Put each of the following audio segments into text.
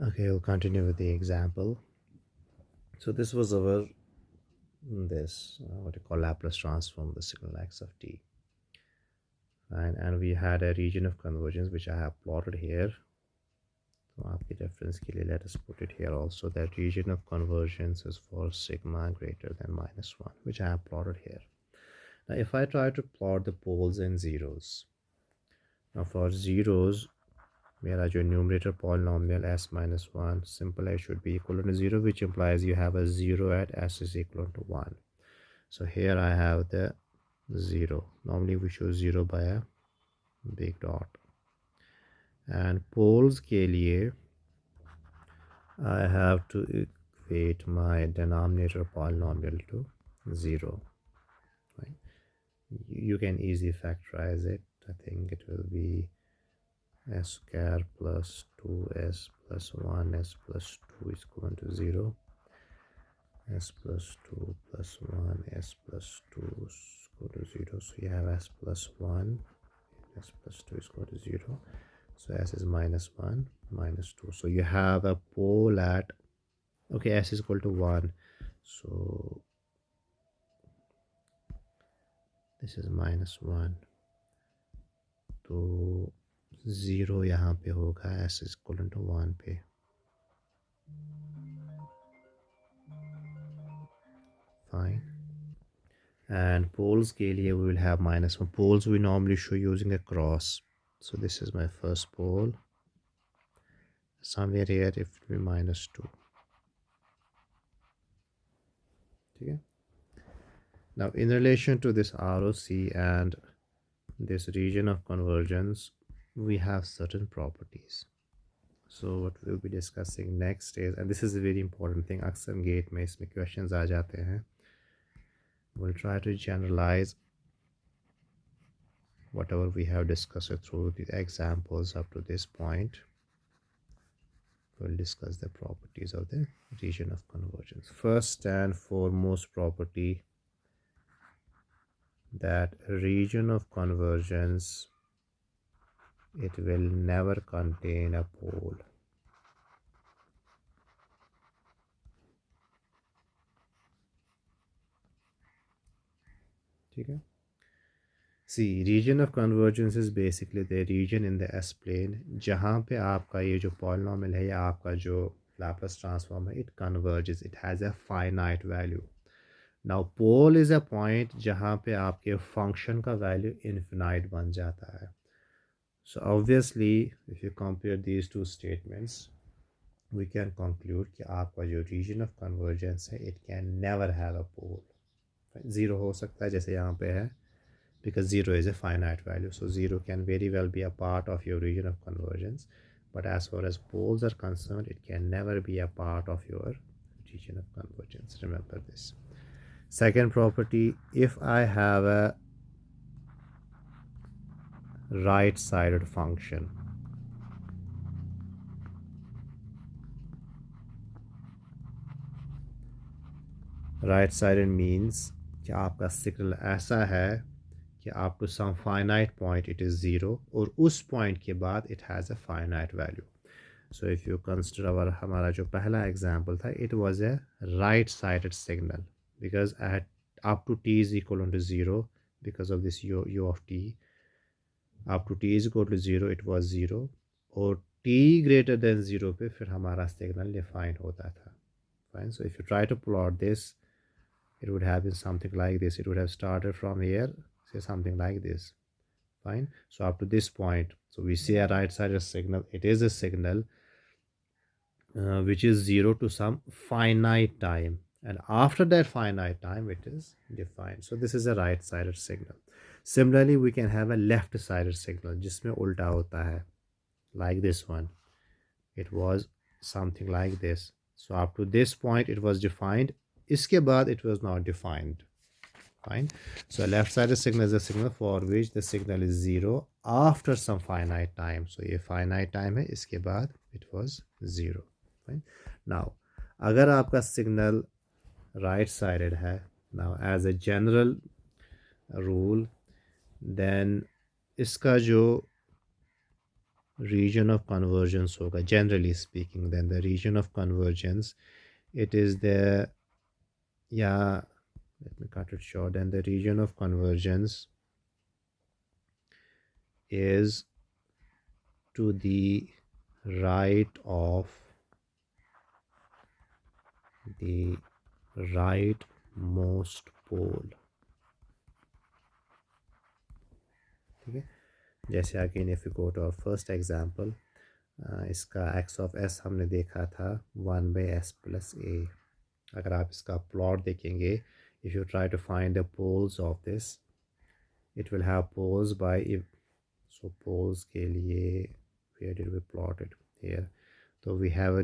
Okay, we'll continue with the example. So this was our what you call Laplace transform of the signal x of t, and we had a region of convergence which I have plotted here. So आपकी reference के लिए let us put it here also. That region of convergence is for sigma greater than -1, which I have plotted here. Now if I try to plot the poles and zeros, now for zeros मेरा जो numerator polynomial s minus 1 simple I should be equal to 0, which implies you have a 0 at s is equal to 1. So here I have the 0. Normally we show 0 by a big dot. And poles के लिए I have to equate my denominator polynomial to 0. Right? You can easily factorize it. I think it will be s square plus 2s plus 1s plus 2 is equal to 0. S plus 2 plus 1 s plus 2 is equal to 0. So you have s plus 1, s plus 2 is equal to 0. So s is minus 1 minus 2. So you have a pole at, okay, s is equal to 1. So this is minus 1. तो 0 यहाँ पे होगा, s is equal to 1 पे. Fine. And poles के लिए we will have minus 1. Poles we normally show using a cross. So this is my first pole. Somewhere here it will be minus 2. Okay. Now in relation to this ROC and this region of convergence, we have certain properties. So what we'll be discussing next is, and this is a very important thing, अक्सर gate में इसमें questions आ जाते हैं. We'll try to generalize whatever we have discussed through the examples up to this point. We'll discuss the properties of the region of convergence. First and foremost property, that region of convergence, it will never contain a pole. Okay. See, region of convergence is basically the region in the S plane जहाँ पे आपका ये जो polynomial है या आपका जो Laplace transform है, it converges, it has a finite value. Now pole is a point जहाँ पे आपके function का value infinite बन जाता है. So obviously if you compare these two statements, we can conclude कि आपका जो region of convergence है, it can never have a pole. Zero हो सकता है जैसे यहाँ पे है, because 0 is a finite value. So 0 can very well be a part of your region of convergence. But as far as poles are concerned, it can never be a part of your region of convergence. Remember this. Second property, if I have a right-sided function, right-sided means कि आपका signal ऐसा है कि आपको some finite point it is 0 और उस point के बाद it has a finite value. So if you consider हमारा जो पहला example था, it was a right-sided signal because at up to t is equal to 0, because of this u of t, up to t is equal to 0 it was 0, और t greater than 0 पे फिर हमारा signal define होता था. Fine. So if you try to plot this, it would have been something like this. It would have started from here, say something like this. Fine. So up to this point, so we see a right-sided signal. It is a signal which is 0 to some finite time, and after that finite time it is defined. So this is a right-sided signal. Similarly, we can have a left-sided signal जिसमें उल्टा होता है, like this one. It was something like this. So up to this point it was defined. इसके बाद it was not defined. Fine. So left-sided signal is a signal for which the signal is 0 after some finite time. So ये finite time है, इसके बाद it was 0. Fine. Now अगर आपका signal right-sided है, now as a general rule, then इसका जो region of convergence होगा, generally speaking, then the region of convergence, it is the, yeah, let me cut it short, then the region of convergence is to the right of the rightmost pole. ठीक है, जैसे again if you go to our first example, इसका X of S हमने देखा था 1/s+a. अगर आप इसका प्लॉट देखेंगे, if you try to find the poles of this, it will have poles by, so poles के लिए where did we plot it here, तो वी हैव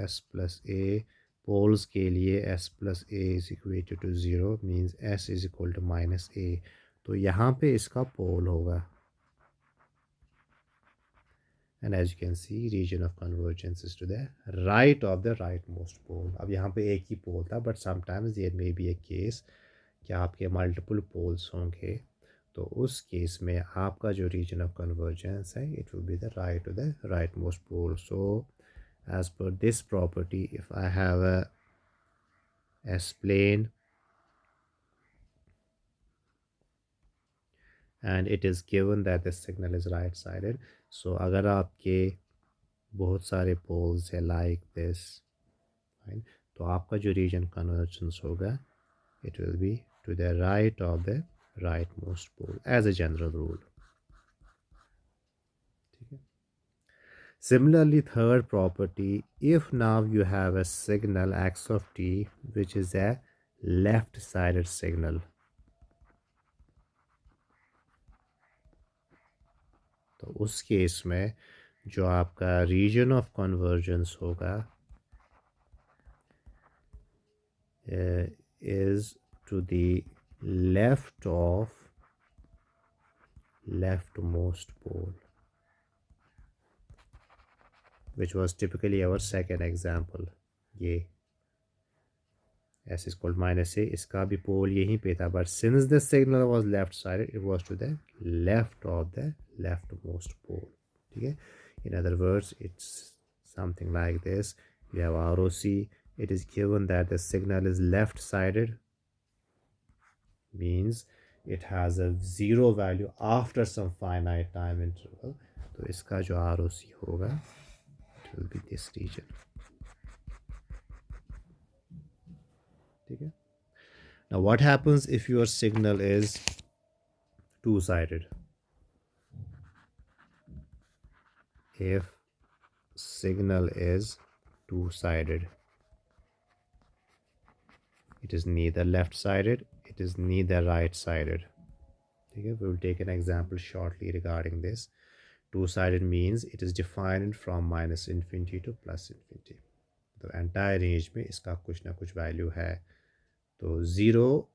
s+a, पोल्स के लिए s+a is equated to 0 means s is equal to -a, तो यहाँ पे इसका पोल होगा. And as you can see, region of convergence is to the right of the rightmost pole. अब यहाँ पे एक ही पोल था, but sometimes there may be a case कि आपके multiple poles होंगे, तो उस केस में आपका जो region of convergence है, it will be the right to the rightmost pole. So as per this property, if I have a S-plane and it is given that the signal is right-sided, so अगर आपके बहुत सारे poles है like this, fine, तो आपका जो region convergence होगा, it will be to the right of the rightmost pole as a general rule. Similarly, third property, if now you have a signal x of t which is a left-sided signal, तो उस case में जो आपका region of convergence होगा is to the left of leftmost pole, which was typically our second example. ये s is called -a, इसका भी पोल यहीं पे था, but since the signal was left sided, it was to the left of the leftmost pole. ठीक है, in other words, it's something like this. You have ROC, it is given that the signal is left sided, means it has a 0 value after some finite time interval, तो इसका जो ROC होगा, it will be this region. ठीक है. Now what happens if your signal is two-sided? If signal is two-sided, it is neither left-sided, it is neither right-sided. Okay, we will take an example shortly regarding this. Two-sided means it is defined from -infinity to +infinity. The entire range में इसका कुछ ना कुछ value है. तो 0,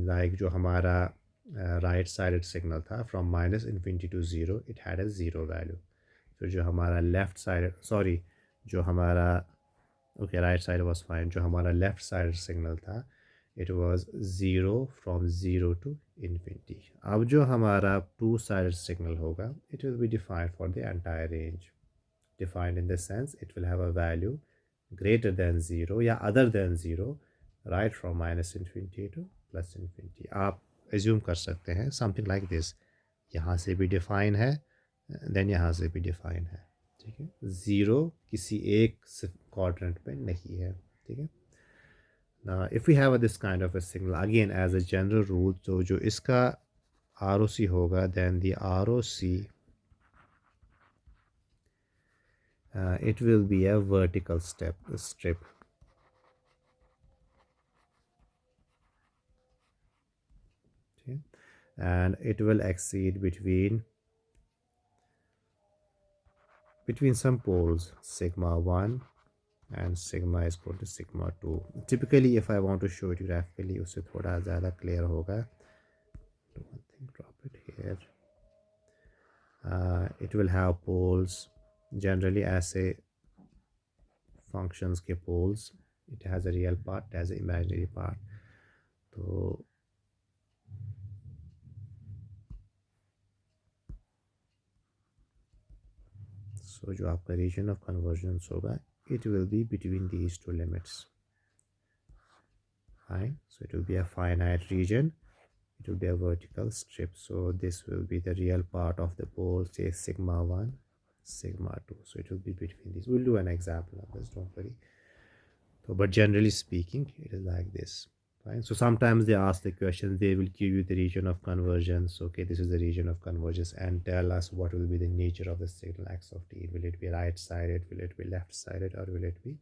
like जो हमारा right-sided signal था, from -infinity to 0, it had a 0 value. फिर जो हमारा left-sided, sorry, जो हमारा okay, right side was fine, जो हमारा left-sided signal था, it was 0 from 0 to infinity. अब जो हमारा two-sided signal होगा, it will be defined for the entire range. Defined in the sense, it will have a value greater than 0 या other than 0, right from -infinity to +infinity. आप assume कर सकते हैं something like this. यहाँ से भी define है, then यहाँ से भी define है. ठीक है, 0 किसी एक quadrant पे नहीं है. ठीक है. Now if we have this kind of a signal, again as a general rule, तो जो इसका ROC होगा, then the ROC it will be a vertical strip. Okay. And it will exceed between some poles, sigma 1 and sigma is equal to sigma 2. Typically if I want to show it graphically, उससे थोड़ा ज़्यादा clear होगा. Do one thing, drop it here. It will have poles, generally ऐसे functions के poles, it has a real part, it has an imaginary part. तो So जो आपका region of convergence होगा, it will be between these two limits. Fine. So it will be a finite region. It will be a vertical strip. So this will be the real part of the pole, say sigma 1, sigma 2. So it will be between these. We'll do an example of this, don't worry. So, but generally speaking, it is like this. Fine. So sometimes they ask the question, they will give you the region of convergence. Okay, this is the region of convergence, and tell us what will be the nature of the signal x of t. Will it be right-sided? Will it be left-sided? Or will it be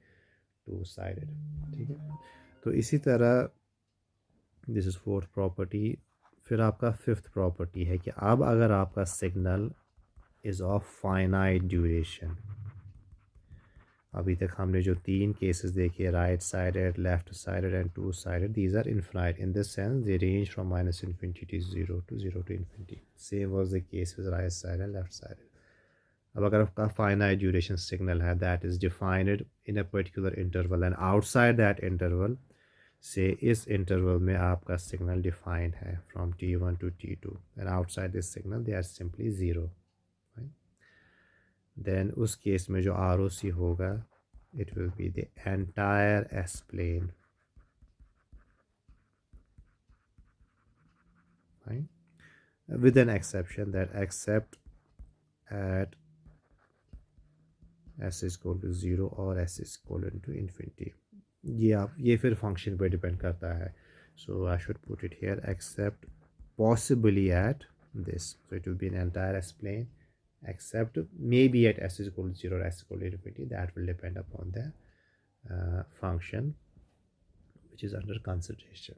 two-sided? ठीक है. तो इसी तरह this is fourth property. फिर आपका fifth property है कि अब अगर आपका signal is of finite duration. अभी तक हमने जो तीन केसेस देखे, right sided, left sided and two sided, these are infinite in this sense they range from minus infinity to zero to infinity. Same was the case with right side and left side. अब अगर आपका finite duration signal है that is defined in a particular interval and outside that interval, से इस interval में आपका signal defined है from t1 to t2 and outside this signal they are simply zero. Then उस केस में जो ROC होगा, it will be the entire S-plane. Fine. With an exception that except at S is equal to 0 or S is equal to infinity. ये फिर function पे depend करता है. So I should put it here, except possibly at this. So it will be an entire S-plane, except maybe at S is equal to 0 or S is equal to infinity. That will depend upon the function which is under consideration.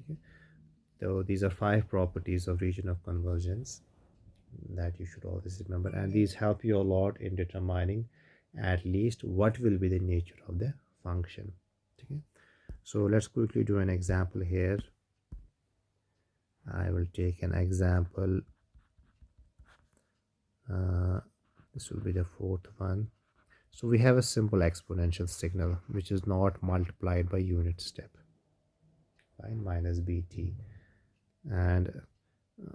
Okay? So these are 5 properties of region of convergence that you should always remember, and these help you a lot in determining at least what will be the nature of the function. Okay? So let's quickly do an example here. I will take an example. This will be the fourth one. So we have a simple exponential signal which is not multiplied by unit step. Fine, minus bt. And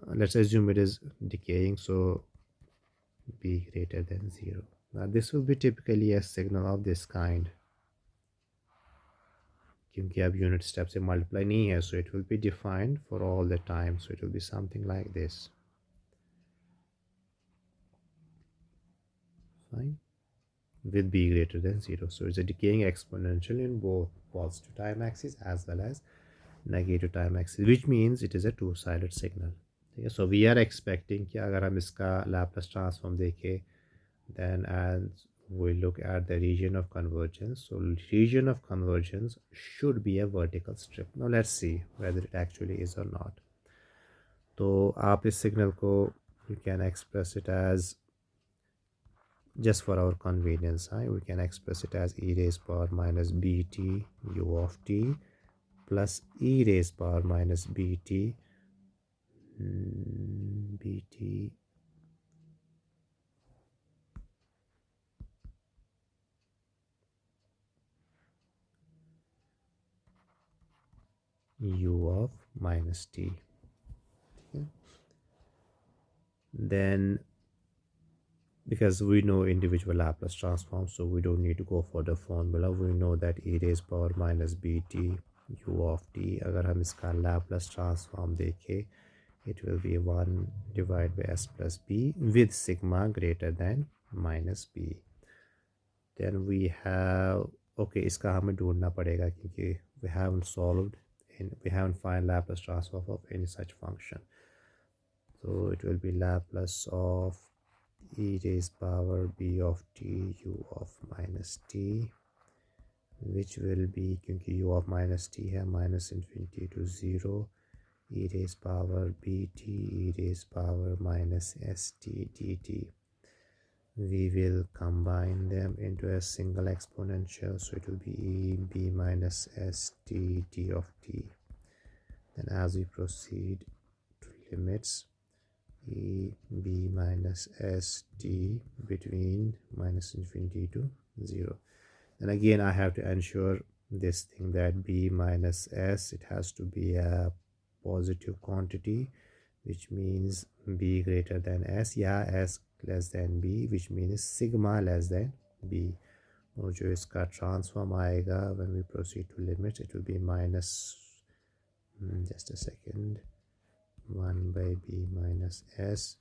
let's assume it is decaying, so b greater than 0. Now this will be typically a signal of this kind, क्योंकि अब unit step से multiply नहीं है, so it will be defined for all the time. So it will be something like this. Fine, with b greater than 0. So it's a decaying exponential in both positive time axis as well as negative time axis, which means it is a two-sided signal. So we are expecting कि अगर हम इसका Laplace transform देखें, then as we look at the region of convergence, so region of convergence should be a vertical strip. Now let's see whether it actually is or not. तो आप इस signal को, you can express it as, just for our convenience, we can express it as e raised power minus bt u of t plus e raised power minus bt u of minus t. Okay. Then because we know individual Laplace transform, so we don't need to go for the formula. We know that e raised power minus bt u of t, अगर हम इसका Laplace transform देखें, it will be 1 divided by s plus b with sigma greater than minus b. Then we have, okay, इसका हमें ढूंढना पड़ेगा क्योंकि we haven't find Laplace transform of any such function. So it will be Laplace of e raised power b of t u of minus t, which will be, क्योंकि u of minus t है, minus infinity to 0, e raised power bt e raised power minus st dt. We will combine them into a single exponential, so it will be e b minus st d of t. Then as we proceed to limits, e b minus s t between minus infinity to 0. And again I have to ensure this thing that b minus s, it has to be a positive quantity, which means b greater than s. Yeah, s less than b, which means sigma less than b. और जो इसका transform आएगा when we proceed to limit, it will be minus, just a second, 1 by b minus s,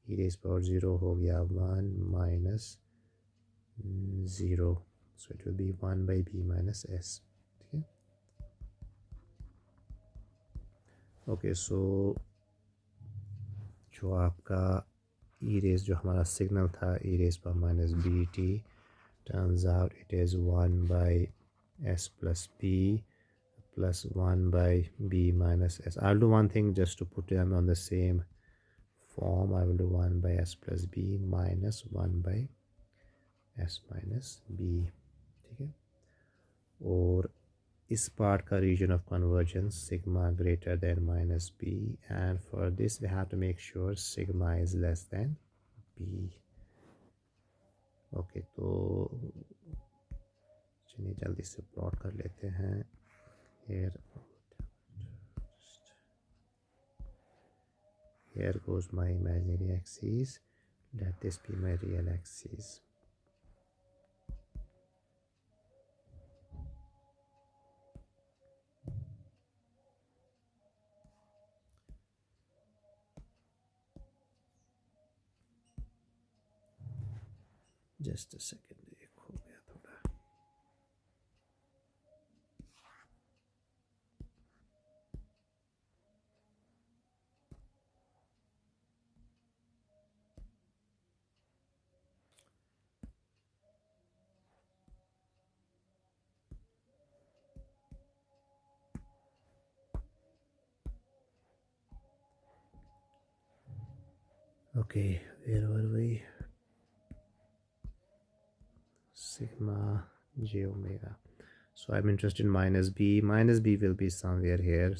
e raised power 0 हो गया 1 minus 0, so it will be 1 by b minus s. ठीक है, okay. सो जो आपका e raised जो हमारा signal था e raised power minus bt, turns out it is 1 by s plus b plus 1 by b minus s. I'll do one thing just to put them on the same form. I will do 1 by s plus b minus 1 by s minus b. ठीक है, और इस part का region of convergence sigma greater than minus b, and for this we have to make sure sigma is less than b. Okay, तो चलिए जल्दी से plot कर लेते हैं. Here goes my imaginary axis. Let this be my real axis. Just a second. हो गया थोड़ा. Okay, where were we? Sigma j omega. So I'm interested in minus b. Minus b will be somewhere here,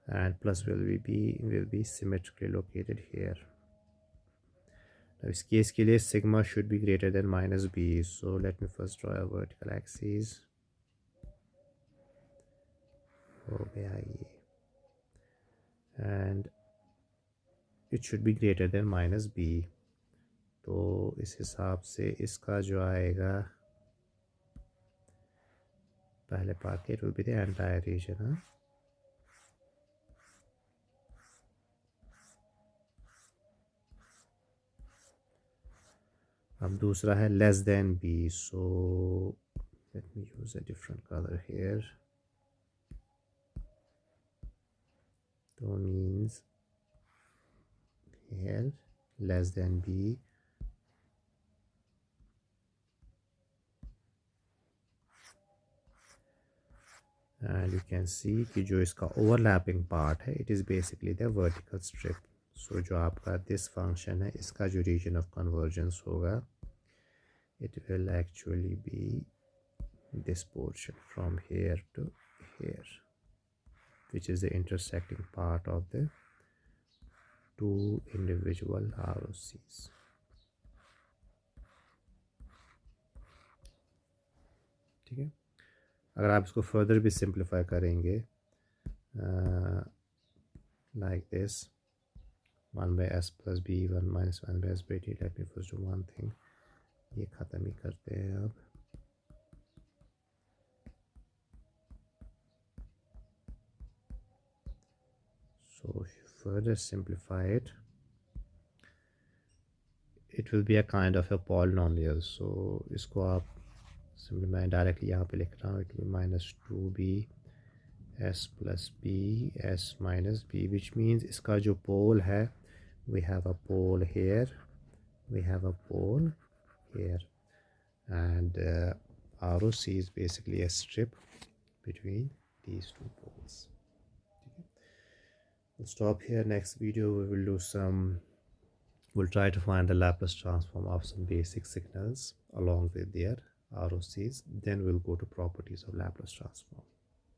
and plus will be symmetrically located here. Now इस case के लिए sigma should be greater than minus b. So let me first draw a vertical axis. हो गया ये, and it should be greater than minus b. तो इस हिसाब से इसका जो आएगा पहले पार्ट के, it will be the entire region. हाँ, अब दूसरा है less than b. So let me use a different color here. So means here less than b, and you can see कि जो इसका overlapping part है, it is basically the vertical strip. So जो आपका this function है, इसका जो region of convergence होगा, it will actually be this portion from here to here, which is the intersecting part of the two individual ROCs. ठीक है, अगर आप इसको फर्दर भी सिंप्लीफाई करेंगे like this, 1 by s plus b 1 minus 1 by s by t. Let me first do one thing. ये ख़त्म ही करते हैं अब. So if you further simplify it, it will be a kind of a polynomial. So इसको आप simply मैं directly यहाँ पे लिख रहा हूँ. It will be minus 2b s plus b s minus b, which means इसका जो pole है, we have a pole here, we have a pole here, and ROC is basically a strip between these two poles. Okay. We'll stop here. Next video we will do we'll try to find the Laplace transform of some basic signals along with their ROCs. Then we'll go to properties of Laplace transform.